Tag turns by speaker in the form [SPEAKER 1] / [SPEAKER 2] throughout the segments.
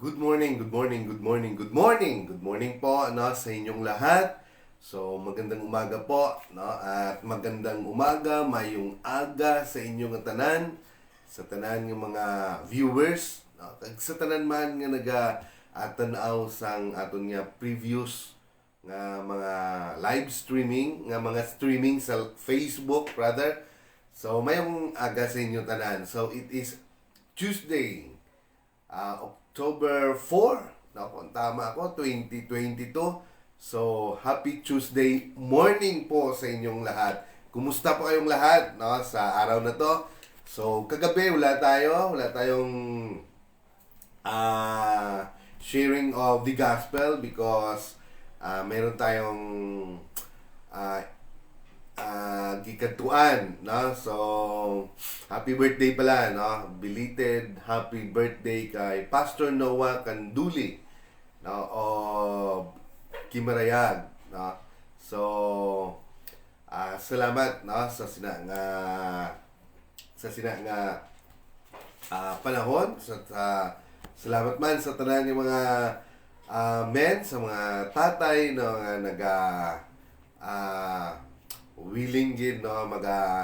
[SPEAKER 1] Good morning, good morning, good morning, good morning. Good morning po sa inyong lahat. So, magandang umaga po, at magandang umaga, mayong aga sa inyong tanan, sa tanan ng mga viewers, kag sa tanan man nga tanaw sang aton nga previous nga mga live streaming, nga mga streaming sa Facebook, brother. So, mayong aga sa inyong tanan. So, it is Tuesday, October 4, kung tama ako, 2022. So, happy Tuesday morning po sa inyong lahat. Kumusta po kayong lahat sa araw na to? So, kagabi wala tayong sharing of the gospel because meron tayong gikatuan, so happy birthday pala, belated happy birthday kay Pastor Noah Canduli, of Kimarayag, so salamat sa sina nga panahon, salamat man sa tanan ng mga men, sa mga tatay nga willing gid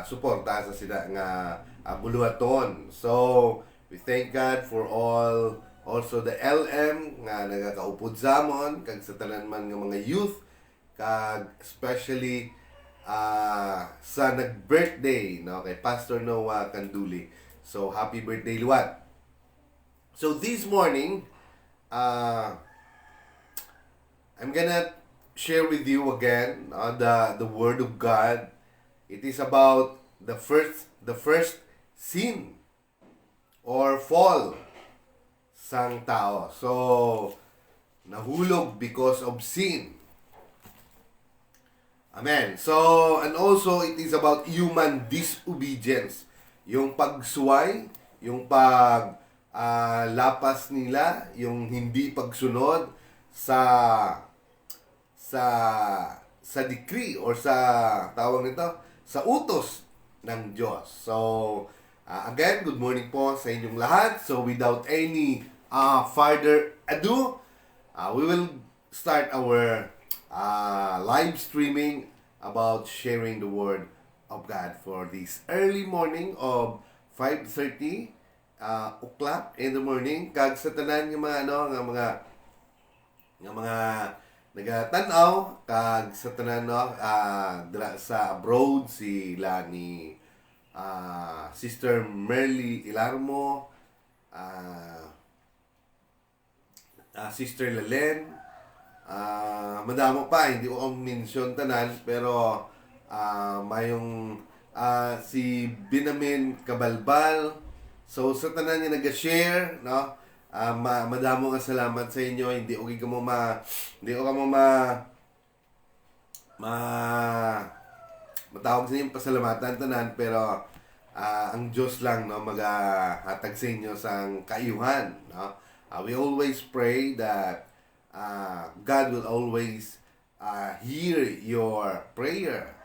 [SPEAKER 1] suporta sa sila nga buluhaton. So we thank God for all, also the LM nga nagakaupod zamon kag sa tanan man nga mga youth, kag especially sa nag-birthday kay Pastor Noah Canduli. So happy birthday Luwat. So this morning I'm gonna share with you again the word of God. It is about the first sin or fall sang tao. So nahulog because of sin. Amen. So, and also it is about human disobedience. Yung pagsuway, yung lapas nila, yung hindi pagsunod sa decree or sa tawag nito, sa utos ng Diyos. So, again, good morning po sa inyong lahat. So, without any further ado, we will start our live streaming about sharing the Word of God for this early morning of 5:30 o'clock in the morning. Kag sa tanan ng mga mga nagatanaw, kag sa tanan dira sa abroad, si Lani, Sister Merly Ilarmo, Sister Lalen, madamo pa, hindi ko mention tanan, pero mayong si Binamin Kabalbal. So sa tanan nga nag-share, madamo nga salamat sa inyo. Hindi ko kamo matawag sa inyong pasalamatan tanan, pero ang Diyos lang maghatag sa inyo sang kaayuhan. We always pray that God will always hear your prayer.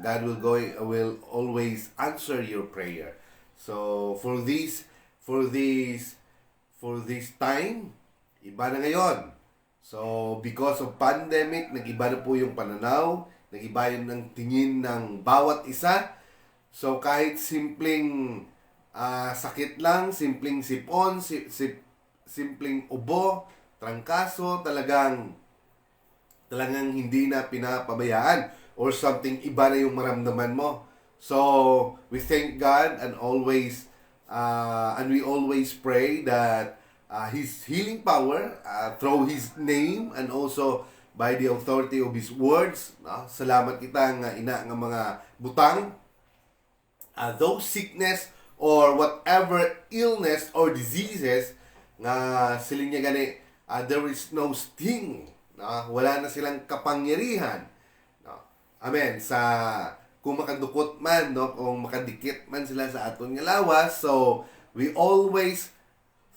[SPEAKER 1] God will always answer your prayer. So for this time, iba na ngayon. So, because of pandemic, nag-iba na po yung pananaw, nag-iba yun ang tingin ng bawat isa. So, kahit simpleng sakit lang, simpleng sipon, simpleng ubo, trangkaso, talagang hindi na pinapabayaan or something, iba na yung maramdaman mo. So, we thank God and we always pray that His healing power through His name and also by the authority of His words. Salamat kita nga ina nga mga butang. Those sickness or whatever illness or diseases nga siling niya gani, there is no sting. Wala na silang kapangyarihan. Amen. Kung makadukot man, kung makadikit man sila sa aton nga lawas, so we always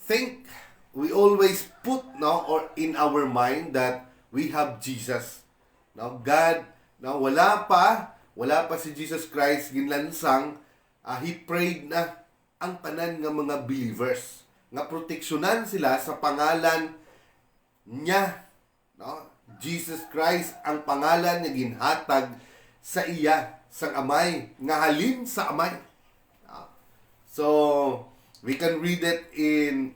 [SPEAKER 1] put or in our mind that we have Jesus. God, wala pa si Jesus Christ ginlansang, He prayed na ang tanan nga mga believers. nga proteksyonan sila sa pangalan niya, no? Jesus Christ ang pangalan nga ginhatag sa iya sang amay nga halin sa amay. So we can read it in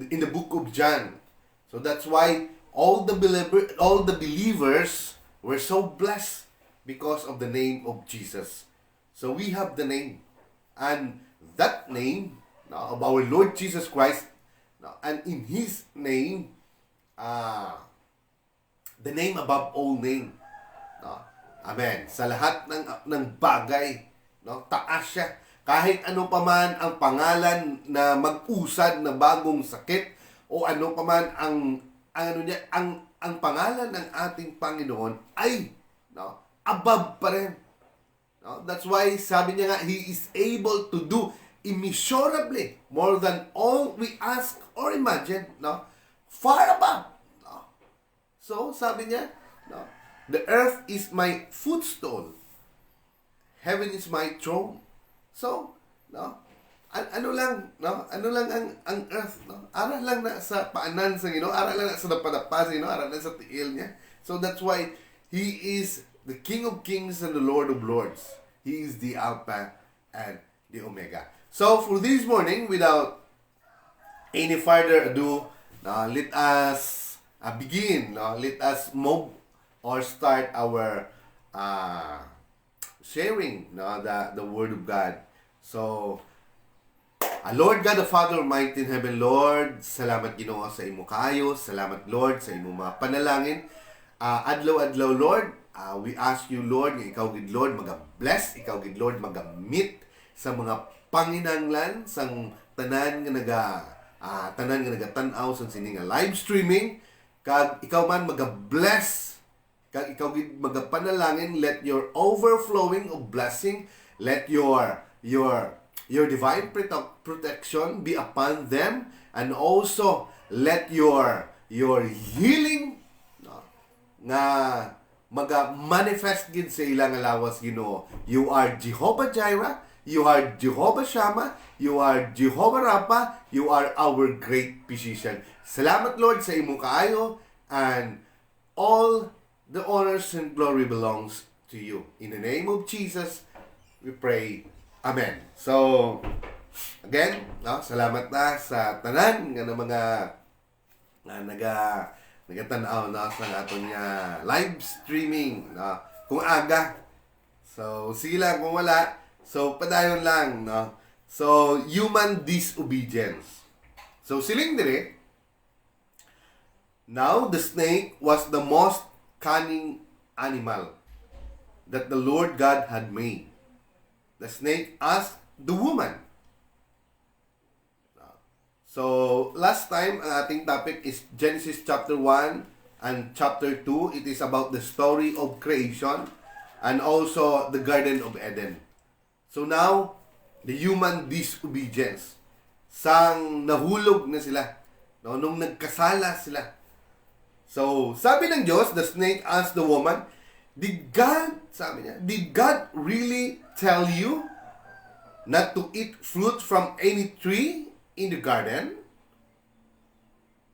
[SPEAKER 1] the book of John. So that's why all the believers were so blessed because of the name of Jesus. So we have the name, and that name, no, of our Lord Jesus Christ, no, and in His name, the name above all name, no? Amen. Sa lahat ng bagay, no, taas siya. Kahit ano pa man ang pangalan na mag-usad na bagong sakit, o ano pa man ang pangalan ng ating Panginoon ay, no, above pa rin. No? That's why sabi niya nga, He is able to do immeasurably more than all we ask or imagine, no? Far above. No? So sabi niya, no, the earth is my footstool, heaven is my throne. So, no, ano lang ang earth, no? Ara lang na sa paanan sa Ginoo, ara lang na sa dapadapa sa Ginoo, ara lang sa tiil niya. So that's why He is the King of Kings and the Lord of Lords. He is the Alpha and the Omega. So for this morning, without any further ado, let us begin. Let us move or start our sharing the Word of God. So, Lord God, the Father Almighty in heaven, Lord, salamat Ginoo sa imo kayo. Salamat Lord sa imo mga panalangin. Adlaw-adlaw Lord, we ask you Lord, nga ikaw gid Lord maga-bless, ikaw gid Lord maga-meet sa mga panginanglan sang tanan nga nagatanaw sa sining live streaming, kag ikaw man maga-bless, kag ikaw gid magapanalangin, let your overflowing of blessing, let your divine protection be upon them, and also let your healing, no, nga maga-manifest gid sa ilang lawas Ginoo. You are Jehovah Jireh, you are Jehovah Shammah, you are Jehovah Rapha, you are our great physician. Salamat Lord sa imo kaayo, and all the honors and glory belongs to you. In the name of Jesus, we pray. Amen. So, again, no, salamat na sa tanan nga ng mga nagatanaw na sa aton nga live streaming, no, kung aga. So, sige lang kung wala. So, padayon lang, no. So, human disobedience. So, siling dire, now the snake was the most cunning animal that the Lord God had made. The snake asked the woman. So, last time, ang ating topic is Genesis chapter 1 and chapter 2. It is about the story of creation and also the Garden of Eden. So now, the human disobedience. Sang nahulog na sila, no, nung nagkasala sila. So, sabi ng Diyos, the snake asked the woman, did God really tell you not to eat fruit from any tree in the garden?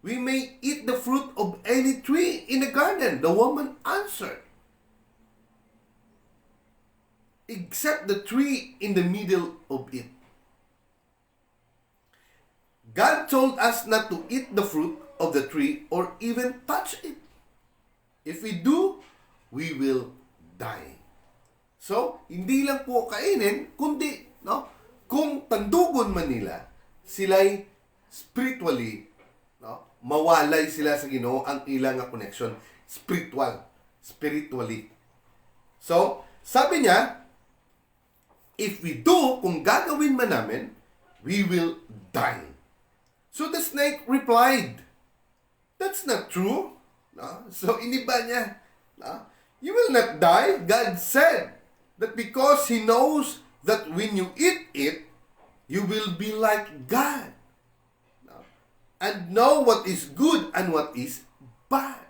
[SPEAKER 1] We may eat the fruit of any tree in the garden, the woman answered, except the tree in the middle of it. God told us not to eat the fruit of the tree or even touch it. If we do, we will die. So, hindi lang po kainin, kundi, no, kung tandugon man nila, sila'y spiritually, no, mawalay sila sa Ginoo, ang ilang connection spiritually. So, sabi niya, if we do, kung gagawin man namin, we will die. So the snake replied, that's not true. No? So iniba niya, no? You will not die. God said that because He knows that when you eat it, you will be like God, no? And know what is good and what is bad.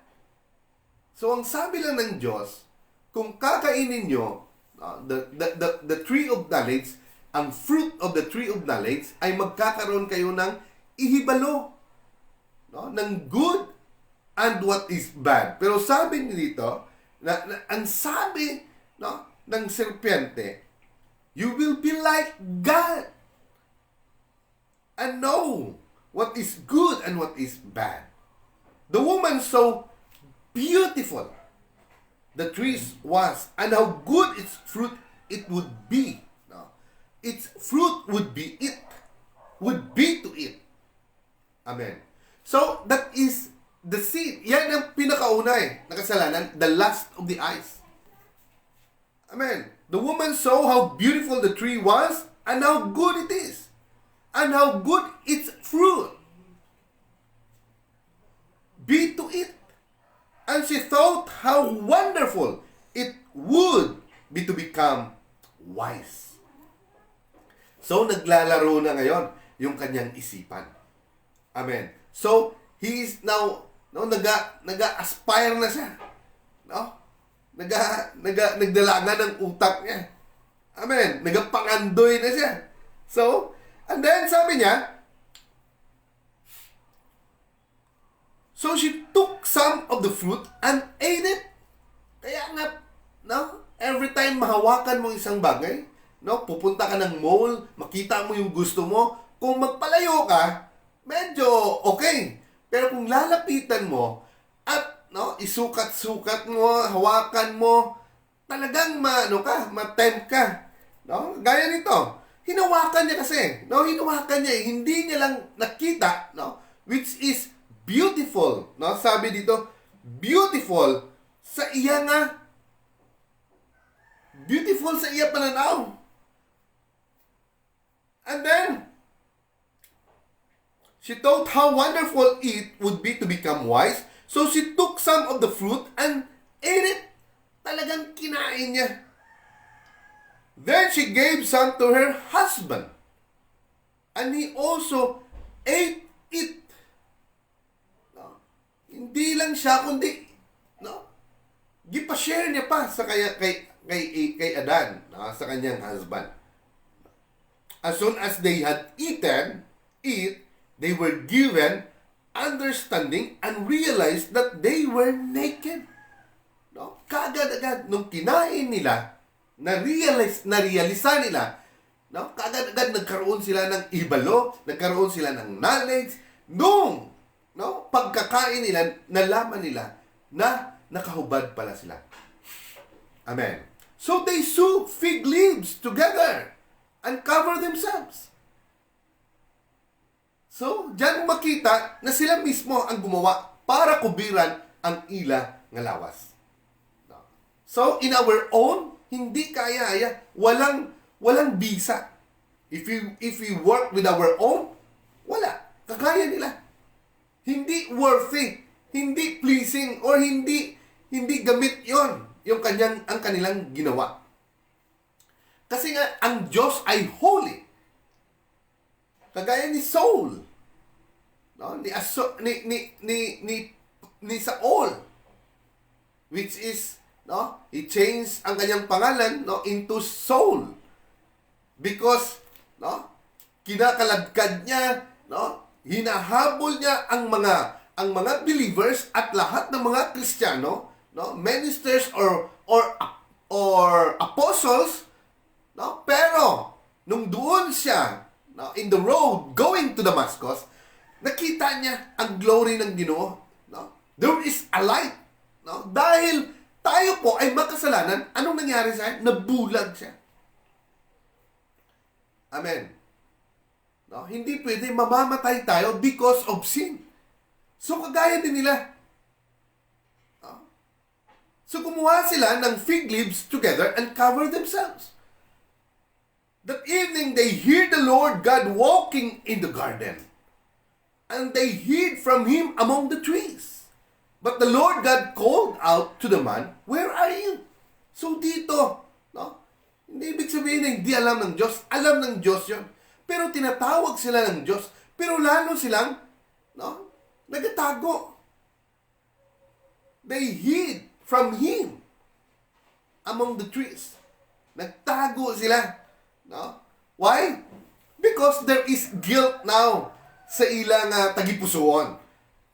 [SPEAKER 1] So ang sabi lang ng Diyos, kung kakainin nyo the tree of knowledge, ang fruit of the tree of knowledge, ay magkakaroon kayo ng ihibalo, no, ng good and what is bad. Pero sabi dito, ang sabi, no, ng serpente, you will be like God and know what is good and what is bad. The woman saw beautiful the trees was, and how good its fruit it would be. No? Its fruit would be to eat. Amen. So, that is the seed. Yan ang pinakauna na kasalanan, the lust of the eyes. Amen. The woman saw how beautiful the tree was, and how good it is, and how good its fruit be to eat. And she thought how wonderful it would be to become wise. So, naglalaro na ngayon yung kanyang isipan. Amen. So, he is now, no, naga-aspire na siya. No? Nagdalaga ng utak niya. Amen. Nagapangandoy na siya. So, and then sabi niya, so she took some of the fruit and ate it. Kaya nga, no? Every time mahawakan mo isang bagay, no? Pupunta ka ng mall, makita mo yung gusto mo. Kung magpalayo ka, medyo okay. Pero kung lalapitan mo at, no, isukat-sukat mo, hawakan mo, talagang ma-tempt ka. No? Gaya nito. Hinawakan niya kasi. No? Hinawakan niya. Hindi niya lang nakita, no? Which is beautiful, no? Sabi dito, beautiful sa iya nga. Beautiful sa iya pananaw. And then, she thought how wonderful it would be to become wise. So she took some of the fruit and ate it. Talagang kinain niya. Then she gave some to her husband. And he also ate it. Hindi lang siya, kundi, no? Gipa-share niya pa sa kay Adan, no? Sa kanyang husband. As soon as they had eaten, they were given understanding and realized that they were naked. No? Kaagad-agad, nung kinain nila, na-realize nila, no? Kaagad-agad nagkaroon sila ng ibalo, nagkaroon sila ng knowledge, nung, no, pagkakain nila, nalaman nila na nakahubad pala sila. Amen. So they sew fig leaves together and cover themselves. So, diyan makita na sila mismo ang gumawa para kubiran ang ila ng lawas. So, in our own, hindi kaya, walang bisa. If we work with our own, wala. Kagaya nila. Hindi worthy, hindi pleasing, or hindi gamit yon yung ang kanilang ginawa. Kasi nga, ang Diyos ay holy. Kagaya ni Saul, no? ni Saul, which is, no, he changed ang kanyang pangalan, no, into Saul. Because, no, kinakaladkad niya, no, hinahabol niya ang mga believers at lahat ng mga Kristiyano, no, ministers or apostles, no, pero nung doon siya, no, in the road going to Damascus, nakita niya ang glory ng Ginoo, no? There is a light, no? Dahil tayo po ay makasalanan, anong nangyari sa akin? Nabulag siya. Amen. No, hindi pwede mamamatay tayo because of sin. So, kagaya din nila. No? So, kumuha sila ng fig leaves together and cover themselves. That evening, they heard the Lord God walking in the garden. And they hid from Him among the trees. But the Lord God called out to the man, "Where are you?" So, dito, no? Hindi ibig sabihin na hindi alam ng Diyos. Alam ng Diyos yun. Pero tinatawag sila ng Diyos. Pero lalo silang, no, nagatago. They hid from Him among the trees. Nagtago sila. No? Why? Because there is guilt now. sa ilang tagipusoon.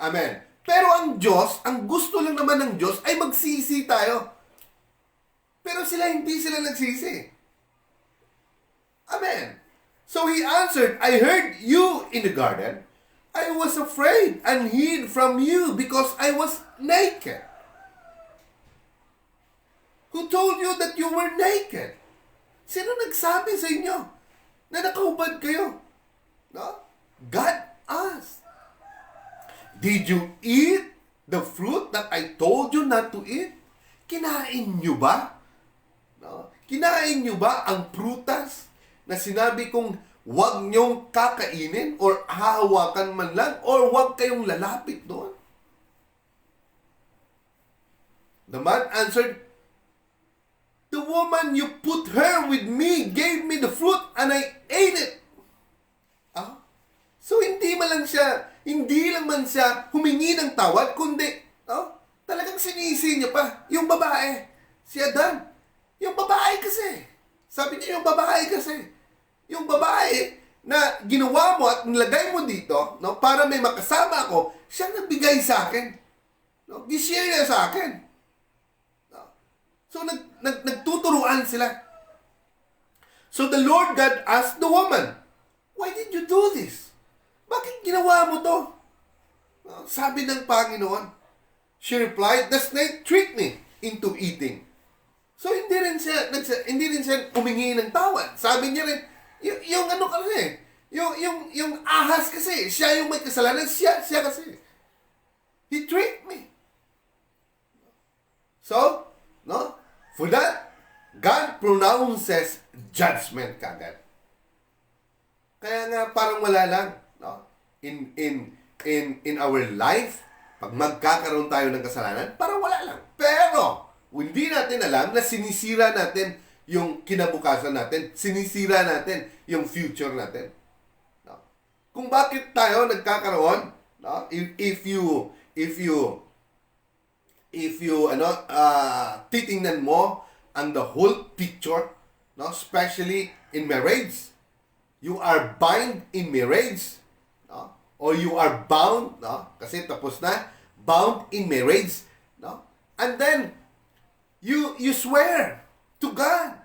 [SPEAKER 1] Amen. Pero ang Diyos, ang gusto lang naman ng Diyos ay magsisi tayo. Pero hindi sila nagsisi. Amen. So he answered, I heard you in the garden. I was afraid and hid from you because I was naked. Who told you that you were naked? Sino nagsabi sa inyo na nakahubad kayo? No? God asked. Did you eat the fruit that I told you not to eat? Kinain nyo ba? No? Kinain nyo ba ang prutas na sinabi kong huwag nyong kakainin or hahawakan man lang or huwag kayong lalapit doon? The man answered, the woman you put her with me gave me the fruit and I ate it. So hindi lang man siya humingi ng tawad, kundi talagang sinisi niya pa yung babae, si Adan. Yung babae kasi. Sabi niya yung babae na ginawa mo at nilagay mo dito, para may makasama ako, siya nagbigay sa akin. Gishare niya sa akin. So, nagtuturuan sila. So, the Lord God asked the woman, why did you do this? Bakit ginawa mo to? Sabi ng Panginoon. She replied, the snake tricked me into eating. So, hindi rin siya humingi ng tawad. Sabi niya rin, yung ahas kasi, siya yung may kasalanan, siya kasi. He tricked me. So, for that, God pronounces judgment kagad. Kaya nga parang wala lang, in our life, pag magkakaroon tayo ng kasalanan, parang wala lang. Pero hindi natin alam na sinisira natin yung kinabukasan natin, sinisira natin yung future natin. Kung bakit tayo nagkakaroon, if you titingnan mo ang the whole picture, especially in marriage, you are bind in marriage, or you are bound, kasi tapos na, bound in marriage, and then you swear to God.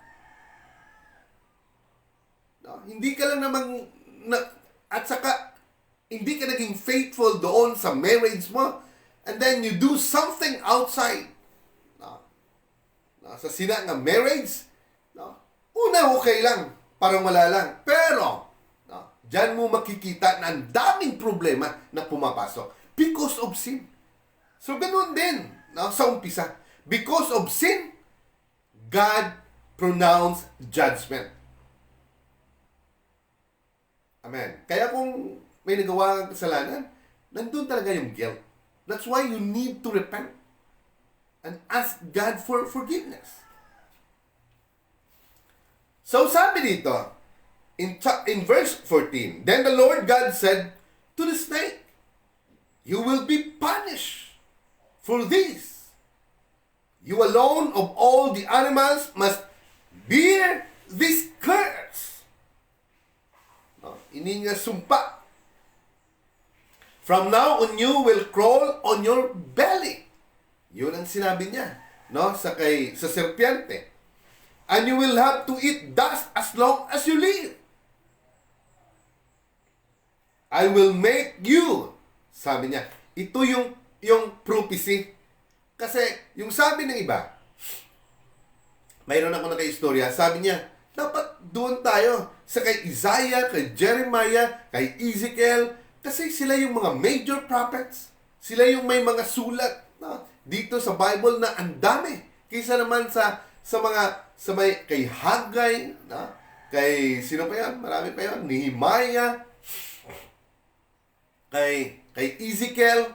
[SPEAKER 1] Hindi ka lang naman at saka hindi ka naging faithful doon sa marriage mo, and then you do something outside. Sa sina nga marriage, una okay lang, parang wala lang. Pero, diyan mo makikita na ang daming problema na pumapasok because of sin. So, ganun din sa umpisa. Because of sin, God pronounced judgment. Amen. Kaya kung may nagawa kang kasalanan, nandun talaga yung guilt. That's why you need to repent and ask God for forgiveness. So sabi dito, in verse 14, then the Lord God said to the snake, you will be punished for this. You alone of all the animals must bear this curse. Ini nga sumpa. From now on, you will crawl on your belly. Yun ang sinabi niya, sa serpiente. And you will have to eat dust as long as you live. I will make you, sabi niya, ito yung prophecy. Kasi, yung sabi ng iba, mayroon ako na kay istorya, sabi niya, dapat doon tayo sa kay Isaiah, kay Jeremiah, kay Ezekiel, kasi sila yung mga major prophets. Sila yung may mga sulat dito sa Bible na ang dami. Kaysa naman sa may kay Haggai, kay sino pa yan? Marami pa yan. Nehemiah, kay Ezekiel,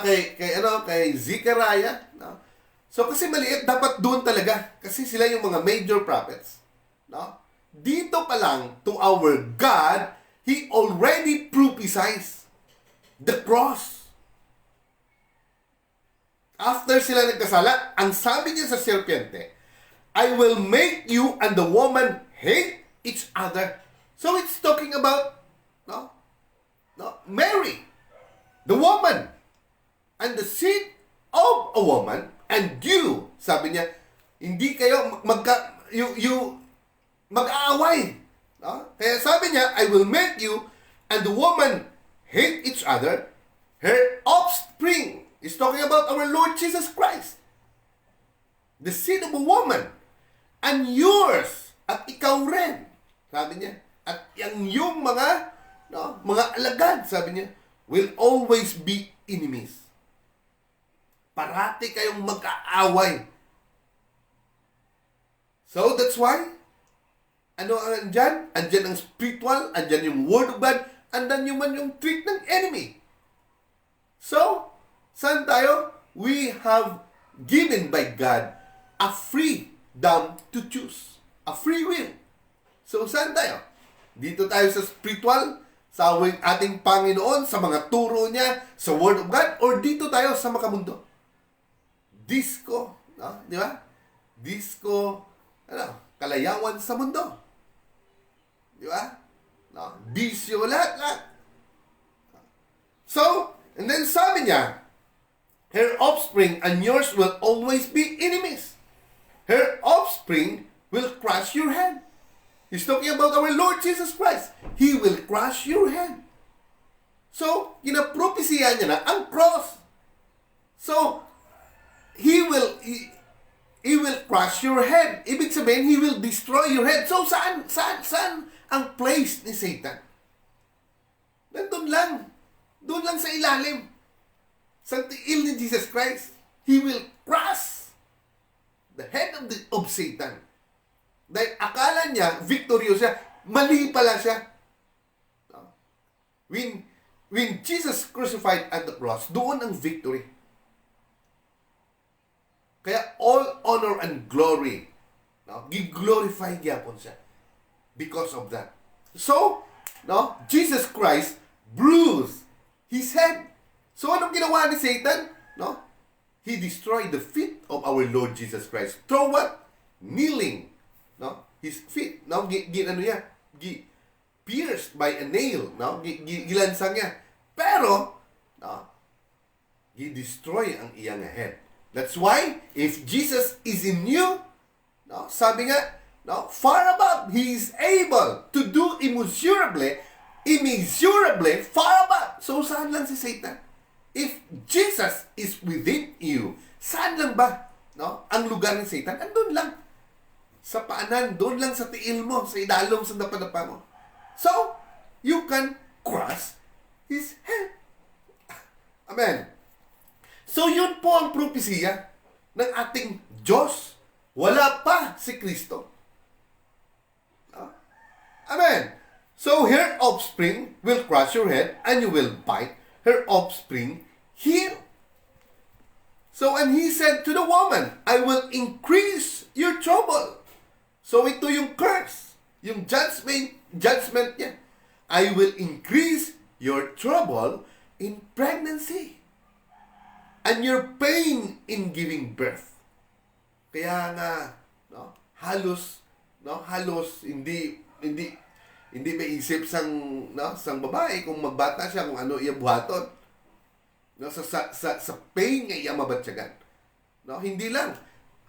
[SPEAKER 1] kay Zechariah. So kasi maliit, dapat doon talaga. Kasi sila yung mga major prophets. Dito pa lang, to our God, He already prophesied the cross. After sila nagkasala, ang sabi niya sa serpiente, I will make you and the woman hate each other. So it's talking about no, Mary, the woman, and the seed of a woman, and you, sabi niya, hindi kayo mag-aaway. No? Kaya sabi niya, I will make you and the woman hate each other. Her offspring is talking about our Lord Jesus Christ. The seed of a woman. And yours. At ikaw rin. Sabi niya. At yung mga, no, mga alagad, sabi niya, will always be enemies. Parati kayong mag-aaway. So that's why, ano ang andyan? Andyan ang spiritual, andyan yung word of God, andyan yung trick ng enemy. So, saan tayo? We have given by God a freedom to choose. A free will. So, saan tayo? Dito tayo sa spiritual, sa ating Panginoon, sa mga turo niya, sa Word of God, or dito tayo sa makamundo? Disco, no? Di ba? Disco, kalayawan sa mundo. Di ba? No? Bisyo, lahat. So, and then sabi niya, her offspring and yours will always be enemies. Her offspring will crush your head. He's talking about our Lord Jesus Christ. He will crush your head. So, kinapropesya niya na ang cross. So, He will crush your head. Ibig sabihin, He will destroy your head. So, saan ang place ni Satan? Nandun lang. Doon lang sa ilalim. Sa tiil ni Jesus Christ. He will crush the head of Satan. Dahil akala niya, victorious siya. Mali pala siya. When Jesus crucified at the cross, doon ang victory. Kaya all honor and glory, gi-glorify gyapon siya because of that. So, Jesus Christ bruised his head. So, anong ginawa ni Satan? He destroyed the feet of our Lord Jesus Christ. Through what? Kneeling. His feet. Pierced by a nail. Gilansang niya. Pero, gi-destroy ang iyang head. That's why, if Jesus is in you, sabi nga, far above, He is able to do immeasurably far above. So, saan lang si Satan? If Jesus is within you, saan lang ba ang lugar ni Satan? Andun lang. Sa paanan, doon lang sa tiil mo, sa idalong, sa dapadapa mo. So, you can crush his head. Amen. So, yun po ang propesya ng ating Diyos. Wala pa si Kristo. Amen. So, her offspring will crush your head and you will bite her offspring heel. So, and he said to the woman, I will increase your trouble. So, ito yung curse. Yung judgment niya. I will increase your trouble in pregnancy. And your pain in giving birth. Kaya nga, halos hindi maisip sang babae kung magbata siya kung ano iya buhaton. Sa pain nga iya mabatsyagan. Hindi lang.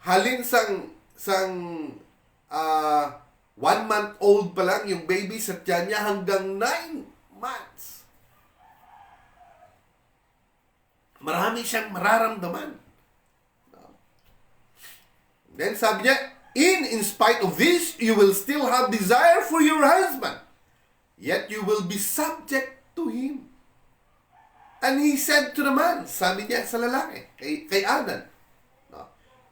[SPEAKER 1] Halin sang 1 month old pa lang yung baby sa tiyan niya hanggang 9 months. Marami siyang mararamdaman. Then sabi niya, in spite of this, you will still have desire for your husband. Yet you will be subject to him. And he said to the man, sabi niya sa lalaki, kay Adan,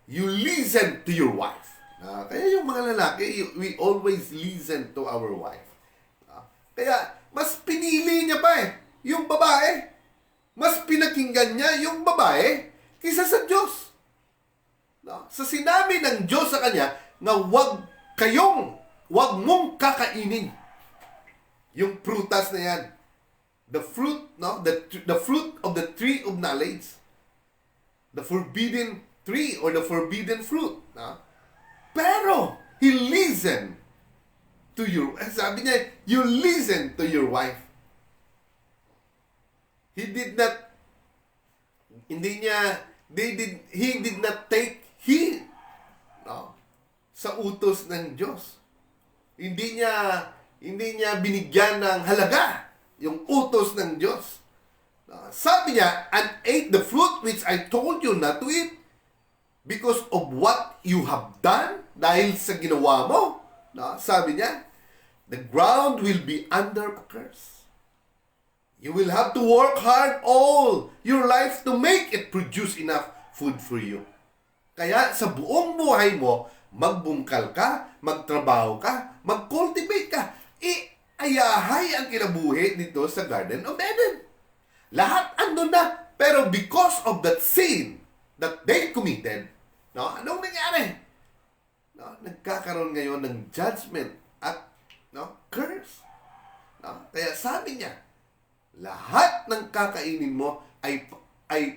[SPEAKER 1] you listen to your wife. Kaya yung mga lalaki, we always listen to our wife. Kaya mas pinili niya pa yung babae. Mas pinakinggan niya yung babae kaysa sa Diyos. Sa sinabi ng Diyos sa kanya na wag mong kakainin yung prutas na yan. The fruit, the fruit of the tree of knowledge. The forbidden tree or the forbidden fruit. Pero, he listened to sabi niya, you listen to your wife. He did not, hindi niya, he did not take heed, no, sa utos ng Diyos. Hindi niya binigyan ng halaga yung utos ng Diyos. Sabi niya, and ate the fruit which I told you not to eat because of what you have done, dahil sa ginawa mo. Sabi niya, the ground will be under a curse. You will have to work hard all your life to make it produce enough food for you. Kaya sa buong buhay mo, magbungkal ka, magtrabaho ka, mag-cultivate ka. Ayahay ang kinabuhi dito sa Garden of Eden. Lahat andun na. Pero because of that sin that they committed, anong nangyari? Nagkakaroon ngayon ng judgment at curse. Kaya sabi niya, lahat ng kakainin mo ay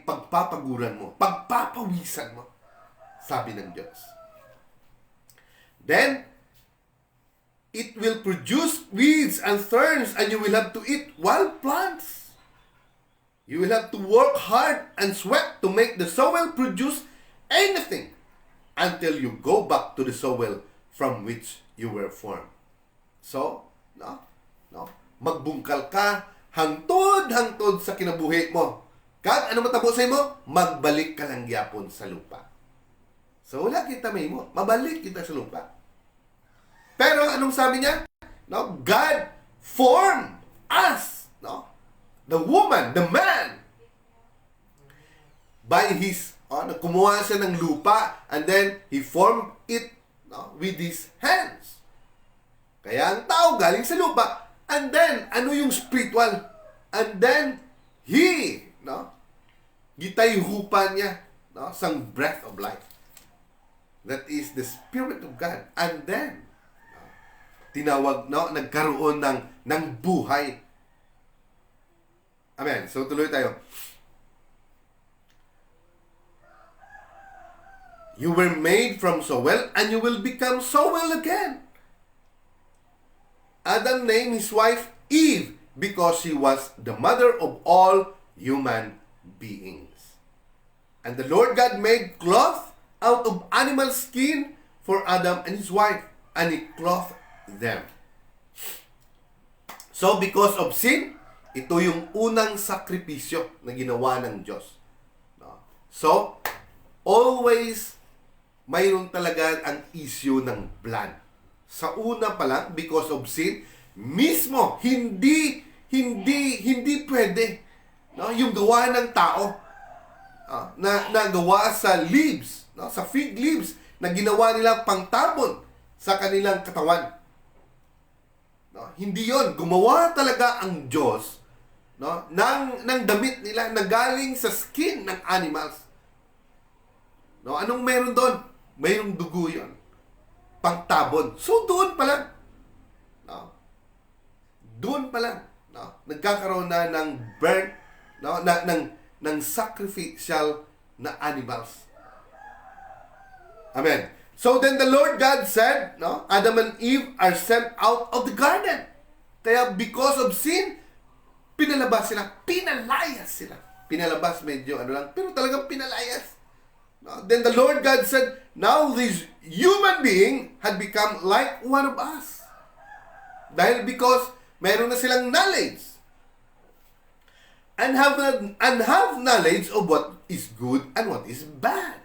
[SPEAKER 1] pagpapaguran mo, pagpapawisan mo, sabi ng Diyos. Then, it will produce weeds and thorns, and you will have to eat wild plants. You will have to work hard and sweat to make the soil produce anything until you go back to the soil from which you were formed. So, magbungkal ka, hangtod sa kinabuhi mo. Kag ano matabo sa imo? Magbalik ka lang gyapon sa lupa. So wala kita may mo, mabalik kita sa lupa. Pero anong sabi niya? God formed us, the woman, the man, by his, kumuha siya ng lupa and then he formed it with his hands. Kaya ang tao galing sa lupa. And then, ano yung spiritual? And then, gitayhupan niya, sang breath of life. That is the Spirit of God. And then, tinawag, nagkaroon ng buhay. Amen. So, tuloy tayo. You were made from soil, and you will become soil again. Adam named his wife Eve because she was the mother of all human beings. And the Lord God made cloth out of animal skin for Adam and his wife, and he clothed them. So because of sin, ito yung unang sakripisyo na ginawa ng Diyos. So, always mayroon talaga ang issue ng blood. Sa una pa lang, because of sin, mismo, hindi pwede. Yung gawa ng tao, na gawa sa leaves, sa fig leaves, na ginawa nila pangtabon sa kanilang katawan. Hindi yon. Gumawa talaga ang Diyos ng damit nila na galing sa skin ng animals. Anong meron doon? Mayroong dugo yon. Pangtabon. So, doon pa lang. Doon pa lang. Nagkakaroon na ng burnt, ng sacrificial na animals. Amen. So, then the Lord God said, Adam and Eve are sent out of the garden. Kaya because of sin, pinalabas sila. Pinalayas sila. Pinalabas medyo pero talagang pinalayas. Then the Lord God said, now this human being had become like one of us. Dahil because meron na silang knowledge. And have knowledge of what is good and what is bad.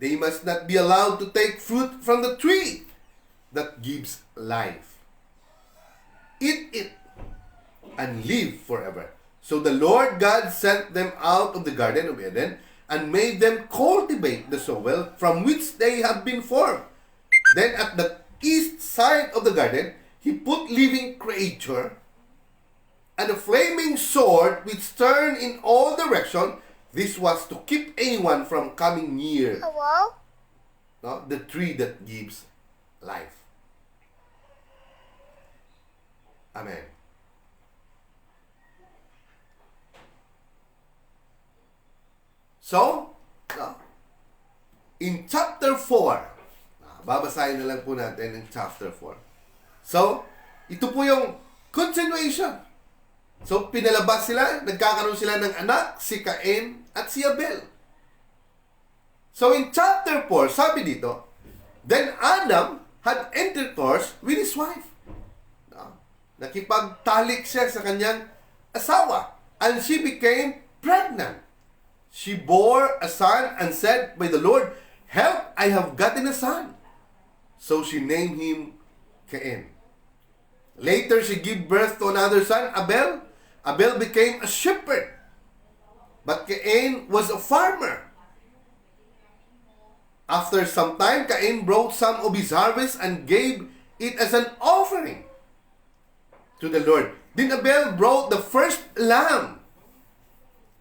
[SPEAKER 1] They must not be allowed to take fruit from the tree that gives life. Eat it and live forever. So the Lord God sent them out of the Garden of Eden and made them cultivate the soil from which they had been formed. Then at the east side of the garden, he put living creature and a flaming sword which turned in all directions. This was to keep anyone from coming near the tree that gives life. Amen. So, in chapter 4, babasahin na lang po natin in chapter 4. So, ito po yung continuation So, pinalabas sila, nagkakaroon sila ng anak, si Cain at si Abel. So, in chapter 4, sabi dito, then Adam had intercourse with his wife. No? Nakipagtalik siya sa kanyang asawa. And she became pregnant. She bore a son and said by the Lord, help, I have gotten a son. So she named him Cain. Later, she gave birth to another son, Abel. Abel became a shepherd. But Cain was a farmer. After some time, Cain brought some of his harvest and gave it as an offering to the Lord. Then Abel brought the first lamb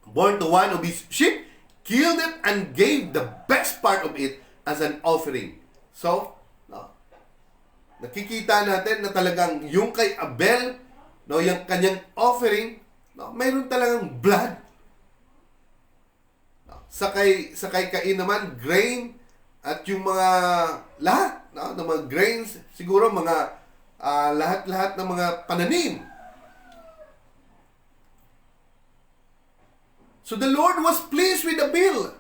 [SPEAKER 1] born to one of his sheep, killed it, and gave the best part of it as an offering. So, nakikita natin na talagang yung kay Abel, no, yung kanyang offering, no, mayroon talagang blood. No, sa kay Cain naman, grain at yung mga lahat, no, ng mga grains, siguro mga lahat-lahat ng mga pananim. So the Lord was pleased with Abel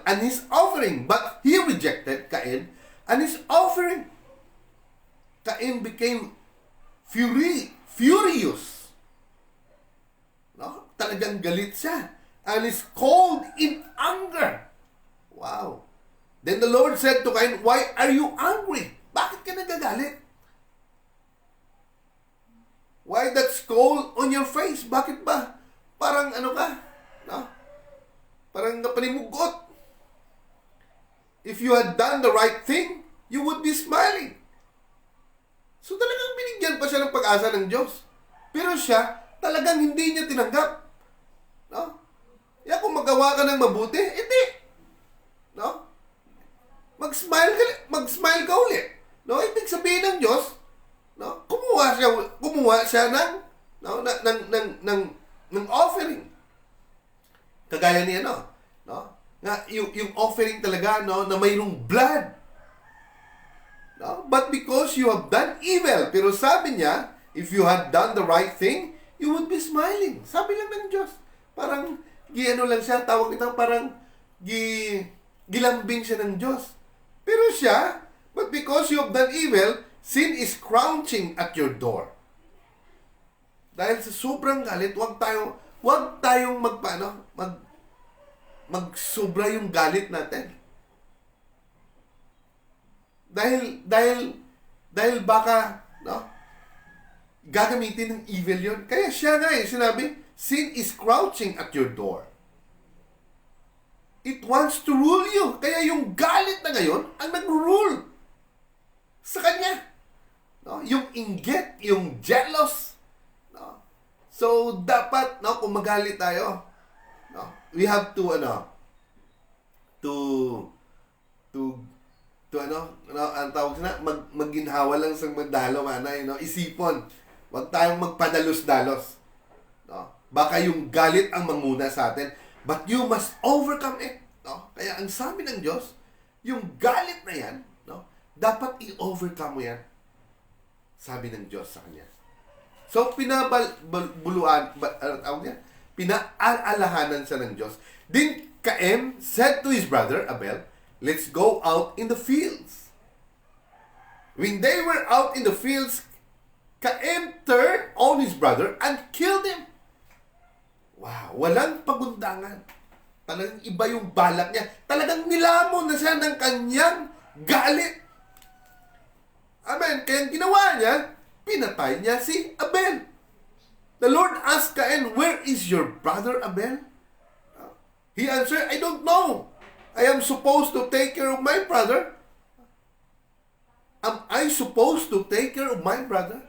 [SPEAKER 1] and his offering, but he rejected Cain and his offering. Cain became furious. No? Talagang galit siya. And is cold in anger. Wow. Then the Lord said to Cain, why are you angry? Bakit ka nagagalit? Why that skull on your face? Bakit ba? Parang ano ka? No? Parang napanimugot. If you had done the right thing, you would be smiling. So talagang binigyan pa siya ng pag-asa ng Diyos. Pero siya, talagang hindi niya tinanggap. No? Kaya kung magawa ka ng mabuti, hindi. No? Mag-smile ka ulit. No? Ibig sabihin ng Diyos, no? Kumuha siya ng offering. Kagaya niya, no? Nga yung offering talaga, no, na mayroong blood. No? But because you have done evil, pero sabi niya, if you had done the right thing, you would be smiling. Sabi lang ng Diyos. Parang lang siya, tawag ito, parang gilambing siya ng Diyos. Pero siya, but because you have done evil, sin is crouching at your door. Dahil sa sobrang galit, wag tayong magsobra yung galit natin. Dahil baka, no, gagamitin ng evil yon. Kaya siya nga sinabi, sin is crouching at your door. It wants to rule you. Kaya yung galit na ngayon, ang nag-rule sa kanya. No? Yung inggit, yung jealous. No? So, dapat, no, kung magalit tayo, no, we have to, ang tawag na, magginhawa lang sa magdalo, isipon. Huwag tayong magpadalos-dalos. No? Baka yung galit ang manguna sa atin, but you must overcome it. No? Kaya ang sabi ng Diyos, yung galit na yan, no, dapat i-overcome mo yan. Sabi ng Diyos sa kanya. So, pinaalalahanan siya ng Diyos. Then Cain said to his brother Abel, let's go out in the fields. When they were out in the fields, Cain turned on his brother and killed him. Wow, walang pagundangan. Talagang iba yung balak niya. Talagang nilamon na siya ng kanyang galit. Amen. Kaya ginawa niya, pinatay niya si Abel. The Lord asked Cain, where is your brother Abel? He answered, I don't know. I am supposed to take care of my brother. Am I supposed to take care of my brother?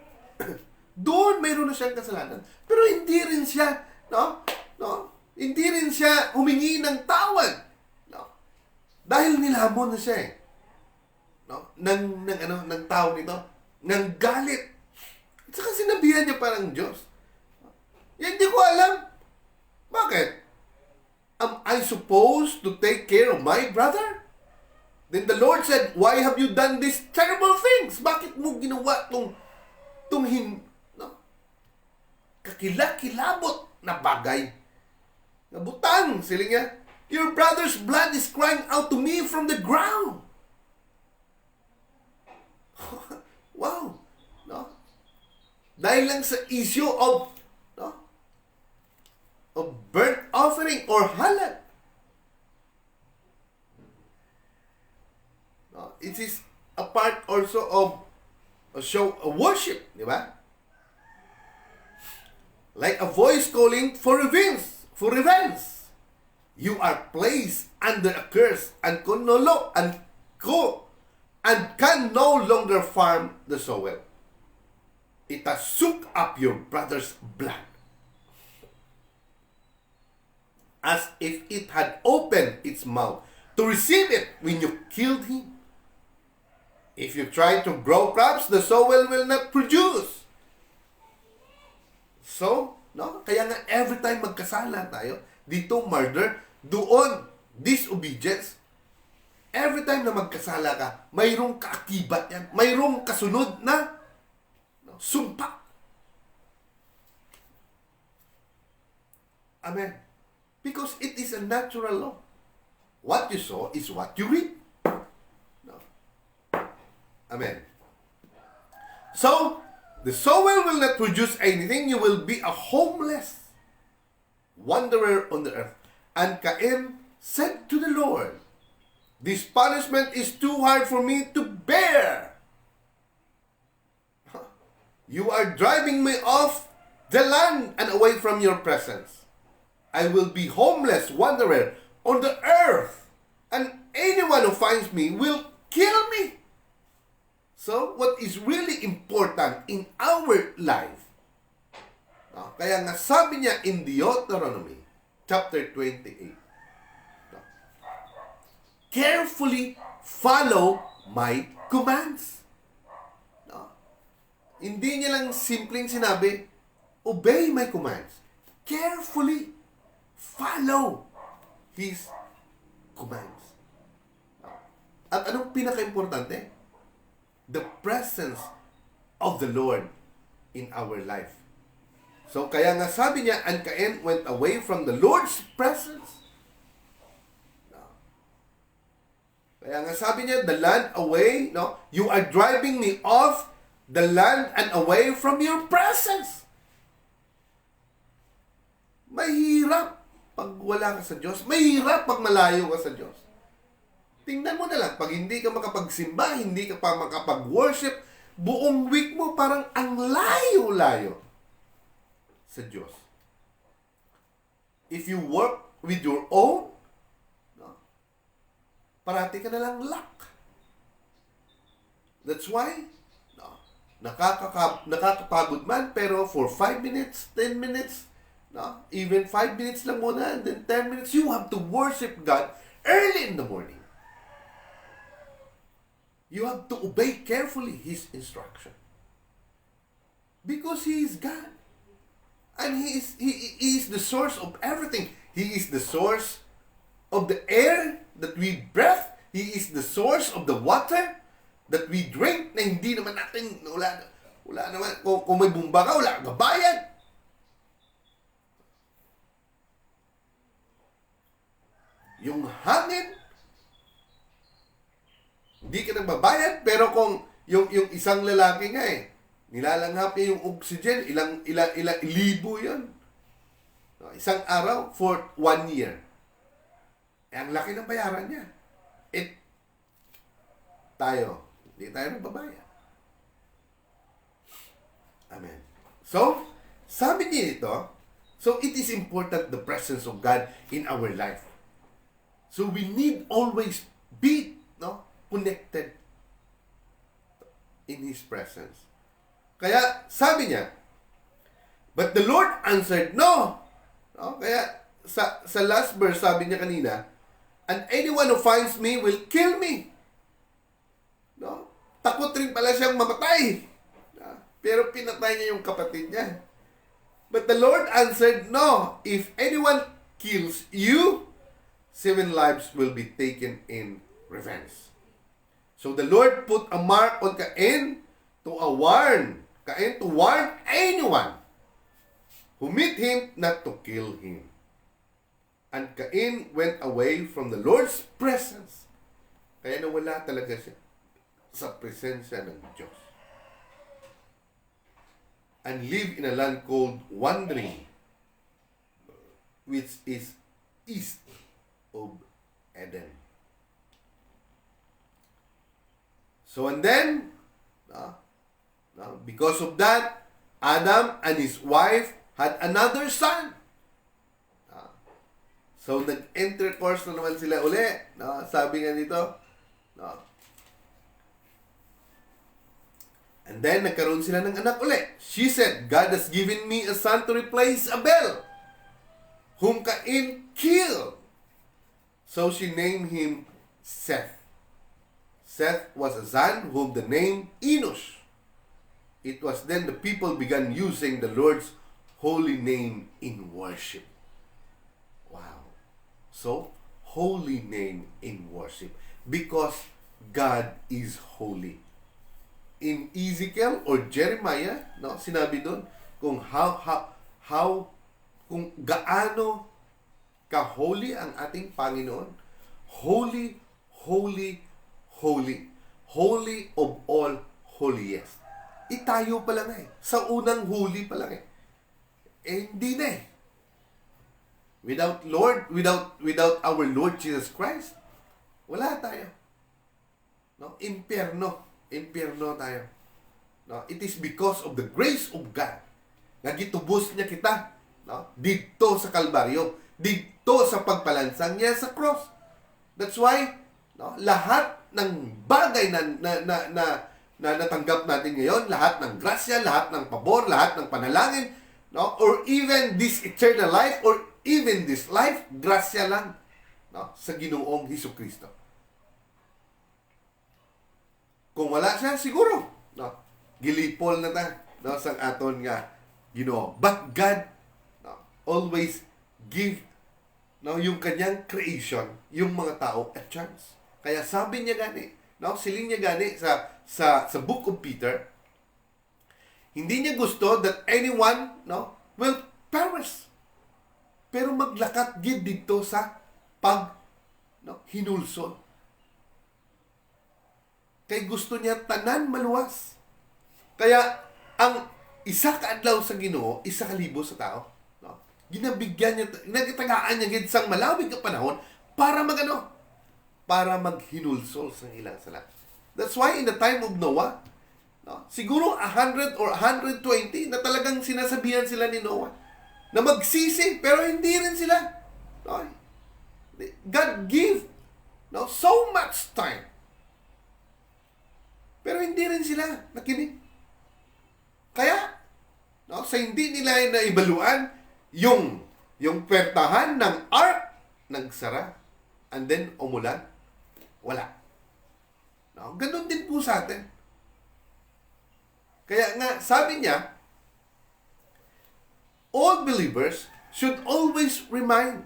[SPEAKER 1] Doon mayroon na siyang kasalanan. Pero hindi rin siya, hindi rin siya humingi ng tawad. Dahil nilamon na siya ng tao nito, ng galit. At saka sinabihan niya parang Diyos. Hindi ko alam. Bakit? Am I supposed to take care of my brother? Then the Lord said, why have you done these terrible things? Bakit mo ginawa kakilakilabot na bagay. Nabutang, siling niya, your brother's blood is crying out to me from the ground. Wow. No? Dahil lang sa issue of burnt offering or halal. No? It is a part also of a show of worship, di ba? Like a voice calling for revenge. For revenge. You are placed under a curse and can no longer farm the soil. It has soaked up your brother's blood, as if it had opened its mouth to receive it when you killed him. If you try to grow crops, the soil will not produce. So, no? Kaya nga every time magkasala tayo, dito murder, doon disobedience, every time na magkasala ka, mayroong kaakibat yan, mayroong kasunod na sumpa. Amen. Because it is a natural law. What you sow is what you reap. No. Amen. So, the soil will not produce anything. You will be a homeless wanderer on the earth. And Cain said to the Lord, this punishment is too hard for me to bear. You are driving me off the land and away from your presence. I will be homeless wanderer on the earth, and anyone who finds me will kill me. So, what is really important in our life, kaya nga sabi niya in Deuteronomy chapter 28, carefully follow my commands. Hindi niya lang simpleng sinabi, obey my commands. Carefully follow His commands. At anong pinaka-importante? The presence of the Lord in our life. So, kaya nga sabi niya, and Cain went away from the Lord's presence. Kaya nga sabi niya, the land away, you are driving me off the land and away from your presence. Mahirap pag wala ka sa Diyos. Mahirap pag malayo ka sa Diyos. Tingnan mo na lang, pag hindi ka makapagsimba, hindi ka pa makapag-worship, buong week mo parang ang layo-layo sa Diyos. If you work with your own, parati ka na lang luck. That's why, nakakapagod man, pero for 5 minutes, 10 minutes, even 5 minutes lang muna, and then 10 minutes, you have to worship God early in the morning. You have to obey carefully His instruction. Because He is God. And He is the source of everything. He is the source of the air that we breathe. He is the source of the water that we drink na hindi naman natin, wala naman, kung may bumba ka, wala kang bayad. Yung hangin, hindi ka nang babayad, pero kung yung isang lalaki nga nilalanghap niya yung oxygen, ilang libo yun. Isang araw for 1 year. Ang laki ng bayaran niya. Hindi tayo nagbabayad. Amen. So, sabi niya ito, so it is important the presence of God in our life. So we need always be connected in His presence. Kaya sabi niya, but the Lord answered, no. Kaya sa last verse sabi niya kanina, and anyone who finds me will kill me. Takot rin pala siyang mamatay. Pero pinatay niya yung kapatid niya. But the Lord answered, no. If anyone kills you, 7 lives will be taken in revenge. So the Lord put a mark on Cain to warn anyone who meet him not to kill him. And Cain went away from the Lord's presence. Kaya nawala talaga siya sa presensya ng Diyos. And live in a land called Wandering, which is east of Eden. So and then, because of that, Adam and his wife had another son. So nag-intercourse na naman sila uli. Sabi nga dito. And then nagkaroon sila ng anak uli. She said, God has given me a son to replace Abel, whom Cain killed. So she named him Seth. Seth was a son whom the name Enosh. It was then the people began using the Lord's holy name in worship. Wow. So, holy name in worship. Because God is holy. In Ezekiel or Jeremiah, sinabi doon kung kung gaano ka-holy ang ating Panginoon. Holy, holy, holy. Holy of all holiest. Tayo pa lang sa unang huli pa lang hindi na Without our Lord Jesus Christ, wala tayo. Impyerno tayo. It is because of the grace of God na gitubos niya kita dito sa Kalbaryo, dito sa pagpalansang niya sa cross. That's why lahat ng bagay na natanggap natin ngayon, lahat ng grasya, lahat ng pabor, lahat ng panalangin, or even this eternal life, or even this life, grasya lang sa Ginoong Hesukristo. Kung wala siya, siguro, gilipol na ta sa aton nga Ginoo. But God always give yung kanyang creation, yung mga tao, a chance. Kaya sabi niya gani, siling niya gani sa Book of Peter, hindi niya gusto that anyone will perish. Pero maglakat gid dito sa hinulsol. Kay gusto niya tanan maluwas. Kaya ang isa ka adlaw sa Ginoo, isa ka libo sa tao. Ginabigyan niya, nagtagaan niya gid sang malawig nga panahon para para maghinulsol sa ilang sala. That's why in the time of Noah, siguro 100 or 120 na talagang sinasabihan sila ni Noah na magsisi, pero hindi rin sila. God give so much time. Pero hindi rin sila nakinig. Kaya, sa hindi nila naibaluan yung pertahan ng ark, nagsara, and then umulan, wala. Ganun din po sa atin. Kaya nga, sabi niya, all believers should always remind,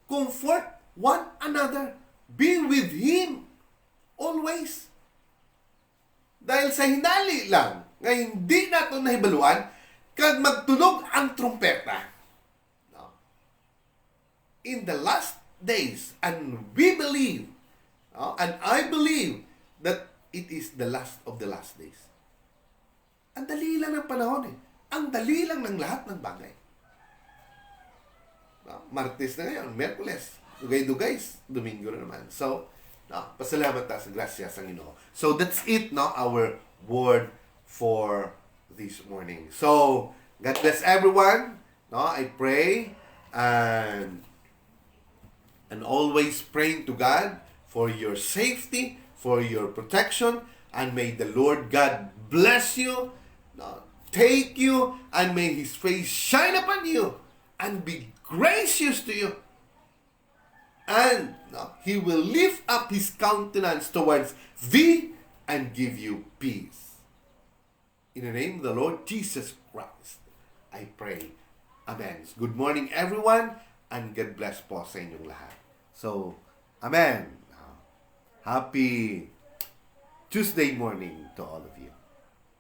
[SPEAKER 1] comfort one another, be with Him, always. Dahil sa hinali lang, nga hindi nato nahibaluan, kag magtunog ang trumpeta. In the last days, and we believe, and I believe, that it is the last of the last days. Ang dali lang ng panahon Ang dali lang ng lahat ng bagay. Martes na ngayon, Merkules, dugay-dugay, Domingo na naman. So, pasalamat ta sa grasya sa Ginoo. So, that's it, our word for this morning. So, God bless everyone. I pray and always praying to God for your safety, for your protection, and may the Lord God bless you, take you, and may His face shine upon you and be gracious to you. And He will lift up His countenance towards thee and give you peace. In the name of the Lord Jesus Christ, I pray. Amen. Good morning, everyone, and God bless po sa inyong lahat. So, Amen. Happy Tuesday morning to all of you.